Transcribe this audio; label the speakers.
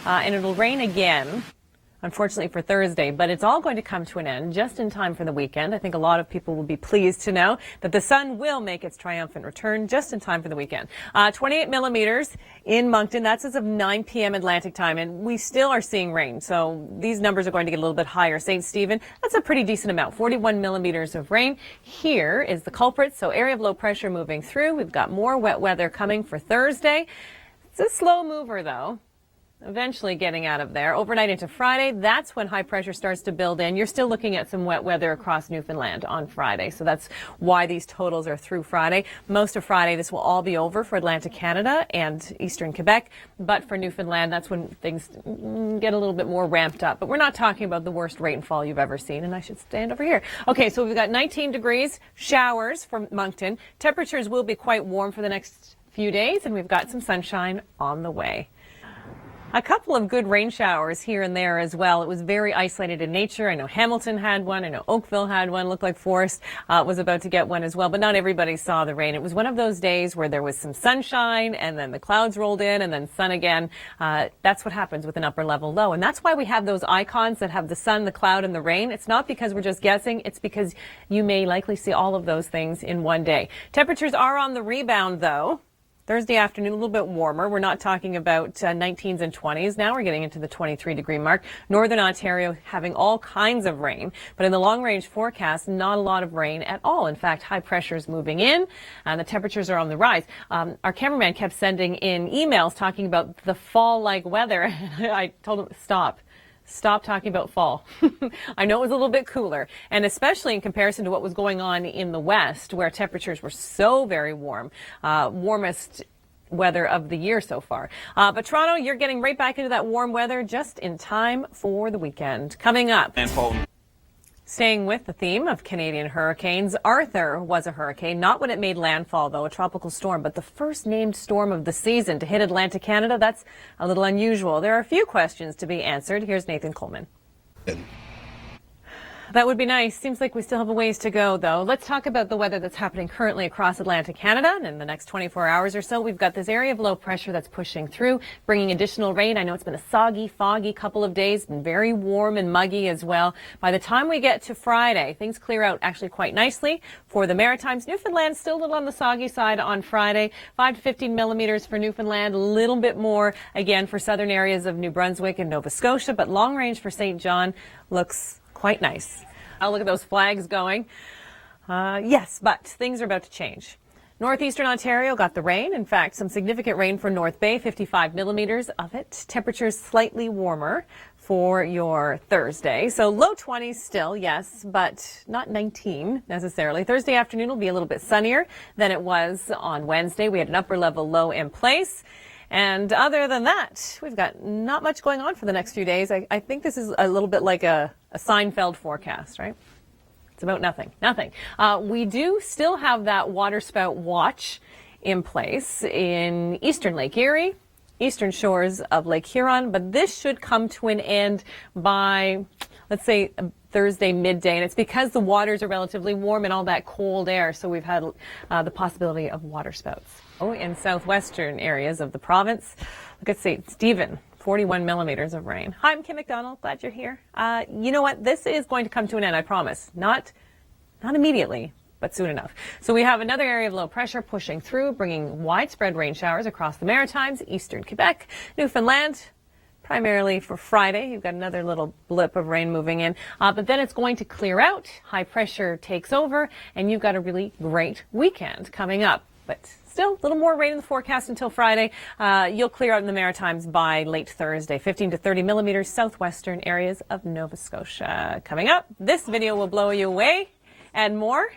Speaker 1: and it'll rain again, unfortunately for Thursday, but it's all going to come to an end just in time for the weekend. I think a lot of people will be pleased to know that the sun will make its triumphant return just in time for the weekend. 28 millimeters in Moncton. That's as of 9 p.m. Atlantic time, and we still are seeing rain, so these numbers are going to get a little bit higher. St. Stephen, that's a pretty decent amount, 41 millimeters of rain. Here is the culprit, so area of low pressure moving through. We've got more wet weather coming for Thursday. It's a slow mover, though. Eventually getting out of there. Overnight into Friday, that's when high pressure starts to build in. You're still looking at some wet weather across Newfoundland on Friday. So that's why these totals are through Friday. Most of Friday, this will all be over for Atlantic Canada and eastern Quebec. But for Newfoundland, that's when things get a little bit more ramped up. But we're not talking about the worst rainfall you've ever seen. And I should stand over here. Okay, so we've got 19 degrees, showers from Moncton. Temperatures will be quite warm for the next few days. And we've got some sunshine on the way. A couple of good rain showers here and there as well. It was very isolated in nature. I know Hamilton had one. I know Oakville had one. Looked like Forest was about to get one as well. But not everybody saw the rain. It was one of those days where there was some sunshine and then the clouds rolled in and then sun again. That's what happens with an upper level low. And that's why we have those icons that have the sun, the cloud, and the rain. It's not because we're just guessing. It's because you may likely see all of those things in one day. Temperatures are on the rebound, though. Thursday afternoon, a little bit warmer. We're not talking about 19s and 20s. Now we're getting into the 23-degree mark. Northern Ontario having all kinds of rain. But in the long-range forecast, not a lot of rain at all. In fact, high pressure is moving in, and the temperatures are on the rise. Our cameraman kept sending in emails talking about the fall-like weather. I told him, Stop talking about fall. I know it was a little bit cooler, and especially in comparison to what was going on in the west, where temperatures were so very warm, warmest weather of the year so far. But Toronto, you're getting right back into that warm weather just in time for the weekend. Coming up. Staying with the theme of Canadian hurricanes, Arthur was a hurricane, not when it made landfall, though, a tropical storm, but the first named storm of the season to hit Atlantic Canada. That's a little unusual. There are a few questions to be answered. Here's Nathan Coleman. That would be nice. Seems like we still have a ways to go, though. Let's talk about the weather that's happening currently across Atlantic Canada. And in the next 24 hours or so, we've got this area of low pressure that's pushing through, bringing additional rain. I know it's been a soggy, foggy couple of days, been very warm and muggy as well. By the time we get to Friday, things clear out actually quite nicely for the Maritimes. Newfoundland still a little on the soggy side on Friday. 5 to 15 millimeters for Newfoundland, a little bit more again for southern areas of New Brunswick and Nova Scotia, but long range for St. John looks quite nice. Oh, look at those flags going. Yes, but things are about to change. Northeastern Ontario got the rain. In fact, some significant rain for North Bay, 55 millimeters of it. Temperatures slightly warmer for your Thursday. So low 20s still, yes, but not 19 necessarily. Thursday afternoon will be a little bit sunnier than it was on Wednesday. We had an upper level low in place. And other than that, we've got not much going on for the next few days. I think this is a little bit like a Seinfeld forecast, right? It's about nothing. We do still have that waterspout watch in place in eastern Lake Erie, eastern shores of Lake Huron, but this should come to an end by, let's say, Thursday midday, and it's because the waters are relatively warm and all that cold air, so we've had the possibility of waterspouts. Oh, in southwestern areas of the province, look at St. Stephen, 41 millimeters of rain. Hi, I'm Kim MacDonald. Glad you're here. You know what? This is going to come to an end, I promise. Not immediately, but soon enough. So we have another area of low pressure pushing through, bringing widespread rain showers across the Maritimes, eastern Quebec, Newfoundland. Primarily for Friday, you've got another little blip of rain moving in, but then it's going to clear out. High pressure takes over, and you've got a really great weekend coming up. But still, a little more rain in the forecast until Friday. You'll clear out in the Maritimes by late Thursday. 15 to 30 millimeters, southwestern areas of Nova Scotia. Coming up, this video will blow you away and more.